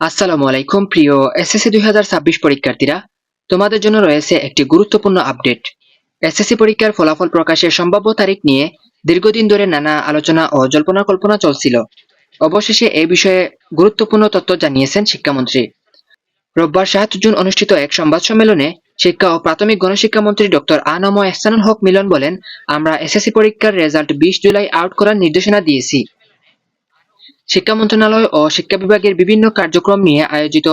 আসসালামু আলাইকুম প্রিয় এসএসসি 2026 পরীক্ষার্থীরা, তোমাদের জন্য রয়েছে একটি গুরুত্বপূর্ণ আপডেট। এসএসসি পরীক্ষার ফলাফল প্রকাশের সম্ভাব্য তারিখ নিয়ে দীর্ঘদিন ধরে নানা আলোচনা ও জল্পনা কল্পনা চলছিল। অবশেষে এই বিষয়ে গুরুত্বপূর্ণ তথ্য জানিয়েছেন শিক্ষামন্ত্রী। রোববার 7 জুন অনুষ্ঠিত এক সংবাদ সম্মেলনে শিক্ষা ও প্রাথমিক গণশিক্ষা মন্ত্রী ডক্টর আ.ন.ম এহসানুল হক মিলন বলেন, আমরা এসএসসি পরীক্ষার রেজাল্ট 20 জুলাই আউট করার নির্দেশনা দিয়েছি। শিক্ষা মন্ত্রণালয় ও শিক্ষা বিভাগের বিভিন্ন কার্যক্রম নিয়ে আয়োজিত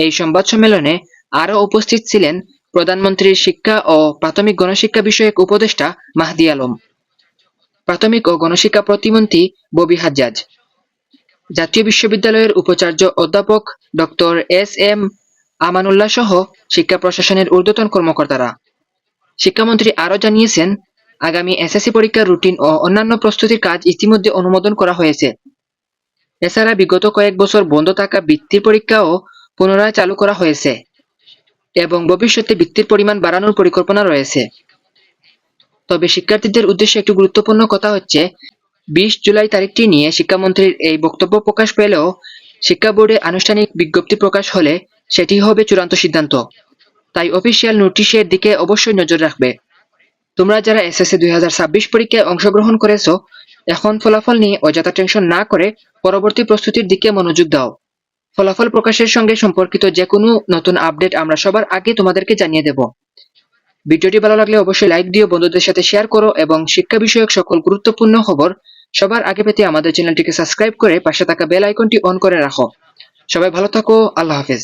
এই সংবাদ সম্মেলনে আরও উপস্থিত ছিলেন প্রধানমন্ত্রীর শিক্ষা ও প্রাথমিক গণশিক্ষা বিষয়ক উপদেষ্টা মাহদী আলম, প্রাথমিক ও গণশিক্ষা প্রতিমন্ত্রী ববি হাজ্জাজ, জাতীয় বিশ্ববিদ্যালয়ের উপাচার্য অধ্যাপক ডক্টর এস.এম. আমানুল্লাহ সহ শিক্ষা প্রশাসনের ঊর্ধ্বতন কর্মকর্তারা। শিক্ষামন্ত্রী আরও জানিয়েছেন, আগামী এসএসসি পরীক্ষার রুটিন ও অন্যান্য প্রস্তুতির কাজ ইতিমধ্যে অনুমোদন করা হয়েছে। এছাড়া বিগত কয়েক বছর বন্ধ থাকা বৃত্তির পরীক্ষাও পুনরায় চালু করা হয়েছে এবং ভবিষ্যতে বৃত্তির পরিমাণ বাড়ানোর পরিকল্পনা রয়েছে। তবে শিক্ষার্থীদের উদ্দেশ্যে একটি গুরুত্বপূর্ণ কথা হচ্ছে, 20 জুলাই তারিখটি নিয়ে শিক্ষামন্ত্রীর এই বক্তব্য প্রকাশ পেলেও শিক্ষা বোর্ডে আনুষ্ঠানিক বিজ্ঞপ্তি প্রকাশ হলে সেটি হবে চূড়ান্ত সিদ্ধান্ত। তাই অফিসিয়াল নোটিশের দিকে অবশ্যই নজর রাখবে। তোমরা যারা এসএসসি 2026 পরীক্ষায় অংশগ্রহণ করেছো, এখন ফলাফল নিয়ে অযথা টেনশন না করে পরবর্তী প্রস্তুতির দিকে মনোযোগ দাও। ফলাফল প্রকাশের সঙ্গে সম্পর্কিত যে কোনো নতুন আপডেট আমরা সবার আগে তোমাদেরকে জানিয়ে দেব। ভিডিওটি ভালো লাগলে অবশ্যই লাইক দিও, বন্ধুদের সাথে শেয়ার করো এবং শিক্ষা বিষয়ক সকল গুরুত্বপূর্ণ খবর সবার আগে পেতে আমাদের চ্যানেলটিকে সাবস্ক্রাইব করে পাশে থাকা বেল আইকনটি অন করে রাখো। সবাই ভালো থাকো, আল্লাহ হাফেজ।